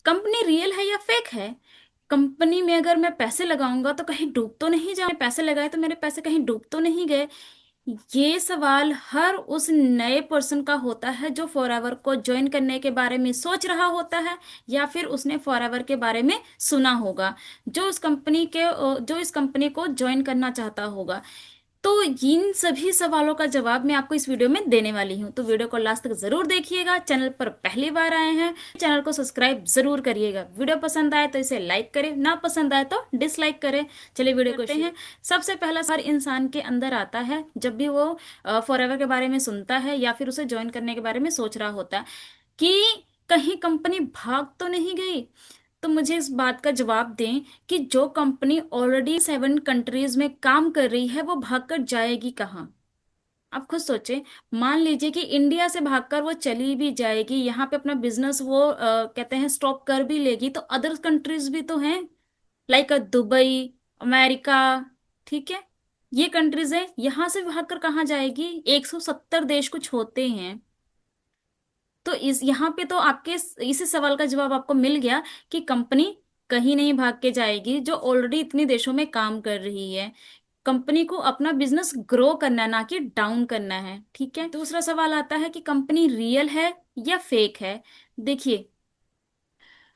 Company real है या fake है। कंपनी में अगर मैं पैसे लगाऊंगा तो कहीं डूब तो नहीं जाए, पैसे लगाए तो मेरे पैसे कहीं डूब तो नहीं गए। ये सवाल हर उस नए पर्सन का होता है जो फॉरएवर को ज्वाइन करने के बारे में सोच रहा होता है, या फिर उसने फॉरएवर के बारे में सुना होगा, जो इस कंपनी को ज्वाइन करना चाहता होगा। तो इन सभी सवालों का जवाब मैं आपको इस वीडियो में देने वाली हूँ, तो वीडियो को लास्ट तक जरूर देखिएगा। चैनल पर पहली बार आए हैं, चैनल को सब्सक्राइब जरूर करिएगा। वीडियो पसंद आए तो इसे लाइक करें, ना पसंद आए तो डिसलाइक करें। चलिए वीडियो करते हैं। सबसे पहला सवाल इंसान के अंदर आता है जब भी वो फॉरएवर के बारे में सुनता है या फिर उसे ज्वाइन करने के बारे में सोच रहा होता है कि कहीं कंपनी भाग तो नहीं गई। तो मुझे इस बात का जवाब दें कि जो कंपनी ऑलरेडी 7 कंट्रीज में काम कर रही है वो भागकर जाएगी कहाँ। आप खुद सोचें। मान लीजिए कि इंडिया से भागकर वो चली भी जाएगी, यहाँ पे अपना बिजनेस वो कहते हैं स्टॉप कर भी लेगी, तो अदर कंट्रीज भी तो हैं, लाइक दुबई, अमेरिका। ठीक है, ये कंट्रीज है, यहाँ से भागकर कहाँ जाएगी। 170 देश कुछ होते हैं। तो इस यहाँ पे तो आपके इसी सवाल का जवाब आपको मिल गया कि कंपनी कहीं नहीं भाग के जाएगी जो ऑलरेडी इतने देशों में काम कर रही है। कंपनी को अपना बिजनेस ग्रो करना है, ना कि डाउन करना है। ठीक है, दूसरा सवाल आता है कि कंपनी रियल है या फेक है। देखिए,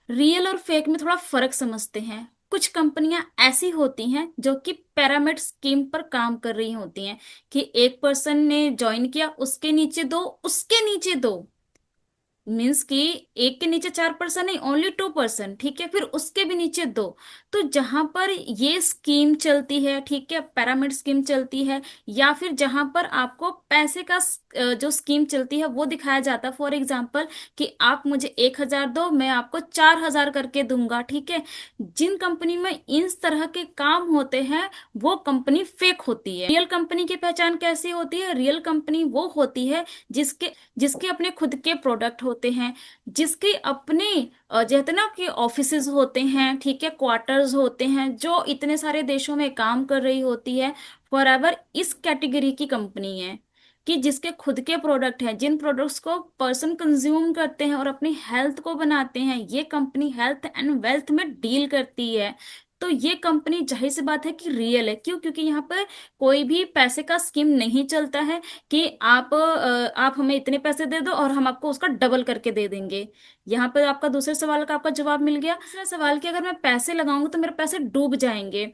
रियल और फेक में थोड़ा फर्क समझते हैं। कुछ कंपनियां ऐसी होती हैं जो कि पिरामिड स्कीम पर काम कर रही होती हैं, कि एक पर्सन ने ज्वाइन किया, उसके नीचे दो, उसके नीचे दो। मीन्स कि एक के नीचे 4 पर्सन नहीं, ओनली 2 पर्सन। ठीक है, फिर उसके भी नीचे दो। तो जहां पर ये स्कीम चलती है, ठीक है, पिरामिड स्कीम चलती है, या फिर जहां पर आपको पैसे का जो स्कीम चलती है वो दिखाया जाता है। फॉर एग्जाम्पल कि आप मुझे 1,000 दो, मैं आपको 4,000 करके दूंगा। ठीक है, जिन कंपनी में इस तरह के काम होते हैं वो कंपनी फेक होती है। रियल कंपनी की पहचान कैसी होती है। रियल कंपनी वो होती है जिसके जिसके अपने खुद के प्रोडक्ट होते हैं, जिसके अपने जितना के ऑफिसेज होते हैं, ठीक है, क्वार्टर्स होते हैं, जो इतने सारे देशों में काम कर रही होती है। फॉरएवर इस कैटेगरी की कंपनी है कि जिसके खुद के प्रोडक्ट हैं, जिन प्रोडक्ट्स को पर्सन कंज्यूम करते हैं और अपनी हेल्थ को बनाते हैं। ये कंपनी हेल्थ एंड वेल्थ में डील करती है। तो ये कंपनी जाहिर सी बात है कि रियल है। क्यों? क्योंकि यहाँ पर कोई भी पैसे का स्कीम नहीं चलता है कि आप हमें इतने पैसे दे दो और हम आपको उसका डबल करके दे देंगे। यहाँ पर आपका दूसरे सवाल का आपका जवाब मिल गया। तीसरा सवाल कि अगर मैं पैसे लगाऊंगा तो मेरे पैसे डूब जाएंगे।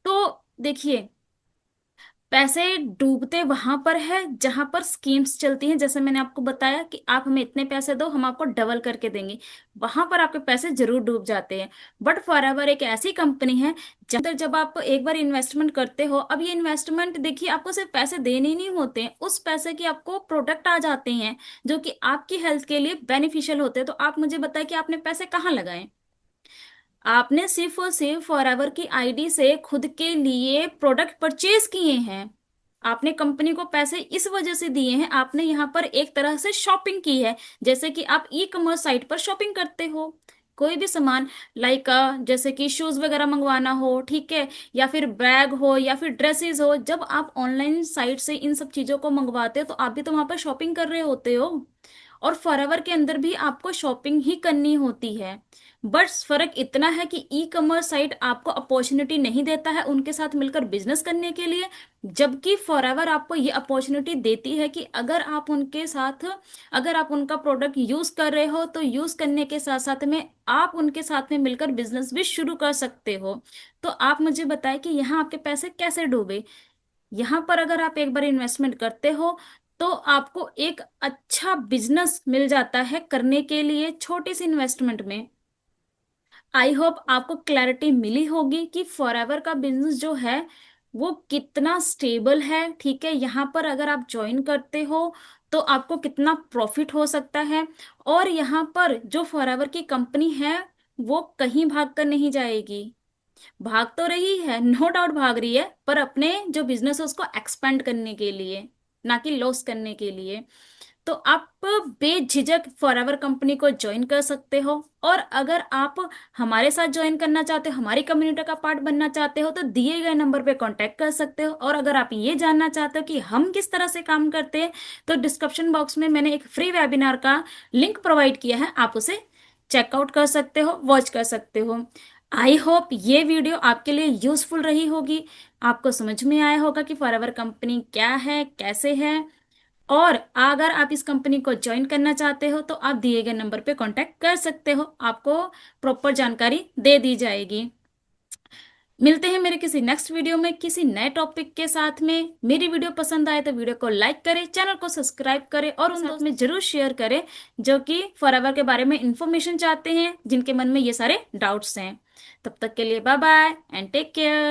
तो देखिए, पैसे डूबते वहां पर है जहां पर स्कीम्स चलती हैं, जैसे मैंने आपको बताया कि आप हमें इतने पैसे दो, हम आपको डबल करके देंगे। वहां पर आपके पैसे जरूर डूब जाते हैं। बट फॉरएवर एक ऐसी कंपनी है जब आप एक बार इन्वेस्टमेंट करते हो, अब ये इन्वेस्टमेंट देखिए, आपको सिर्फ पैसे देने ही नहीं होते हैं, उस पैसे के आपको प्रोडक्ट आ जाते हैं जो कि आपकी हेल्थ के लिए बेनिफिशियल होते हैं। तो आप मुझे बताएं कि आपने पैसे कहाँ लगाए। आपने सिर्फ और सिर्फ फॉरएवर की आईडी से खुद के लिए प्रोडक्ट परचेज किए हैं। आपने कंपनी को पैसे इस वजह से दिए हैं, आपने यहाँ पर एक तरह से शॉपिंग की है। जैसे कि आप ई कॉमर्स साइट पर शॉपिंग करते हो, कोई भी सामान, लाइक जैसे कि शूज वगैरह मंगवाना हो, ठीक है, या फिर बैग हो, या फिर ड्रेसेस हो। जब आप ऑनलाइन साइट से इन सब चीजों को मंगवाते हो तो आप भी तो वहां पर शॉपिंग कर रहे होते हो। और फॉरएवर के अंदर भी आपको शॉपिंग ही करनी होती है। बस फर्क इतना है कि ई कॉमर्स साइट आपको अपॉर्चुनिटी नहीं देता है उनके साथ मिलकर बिजनेस करने के लिए, जबकि फॉरएवर आपको ये अपॉर्चुनिटी देती है कि अगर आप उनका प्रोडक्ट यूज कर रहे हो तो यूज करने के साथ साथ में आप उनके साथ में मिलकर बिजनेस भी शुरू कर सकते हो। तो आप मुझे बताएं कि यहाँ आपके पैसे कैसे डूबे। यहाँ पर अगर आप एक बार इन्वेस्टमेंट करते हो तो आपको एक अच्छा बिजनेस मिल जाता है करने के लिए छोटी सी इन्वेस्टमेंट में। आई होप आपको क्लैरिटी मिली होगी कि फॉरएवर का बिजनेस जो है वो कितना स्टेबल है। ठीक है, यहाँ पर अगर आप ज्वाइन करते हो तो आपको कितना प्रॉफिट हो सकता है। और यहाँ पर जो फॉरएवर की कंपनी है वो कहीं भाग कर नहीं जाएगी। भाग तो रही है, नो डाउट भाग रही है, पर अपने जो बिजनेस है उसको एक्सपेंड करने के लिए, ना कि लॉस करने के लिए। तो आप बेझिझक फॉरएवर कंपनी को ज्वाइन कर सकते हो। और अगर आप हमारे साथ ज्वाइन करना चाहते हो, हमारी कम्युनिटी का पार्ट बनना चाहते हो, तो दिए गए नंबर पे कांटेक्ट कर सकते हो। और अगर आप ये जानना चाहते हो कि हम किस तरह से काम करते हैं, तो डिस्क्रिप्शन बॉक्स में मैंने एक फ्री वेबिनार का लिंक प्रोवाइड किया है, आप उसे चेकआउट कर सकते हो, वॉच कर सकते हो। आई होप ये वीडियो आपके लिए यूजफुल रही होगी, आपको समझ में आया होगा कि फॉरएवर कंपनी क्या है, कैसे है। और अगर आप इस कंपनी को ज्वाइन करना चाहते हो तो आप दिए गए नंबर पे कांटेक्ट कर सकते हो, आपको प्रॉपर जानकारी दे दी जाएगी। मिलते हैं मेरे किसी नेक्स्ट वीडियो में किसी नए टॉपिक के साथ में। मेरी वीडियो पसंद आए तो वीडियो को लाइक करें, चैनल को सब्सक्राइब करें और उन दोस्त में जरूर शेयर करें जो कि फॉरएवर के बारे में इंफॉर्मेशन चाहते हैं, जिनके मन में ये सारे डाउट्स हैं। तब तक के लिए bye bye and take care.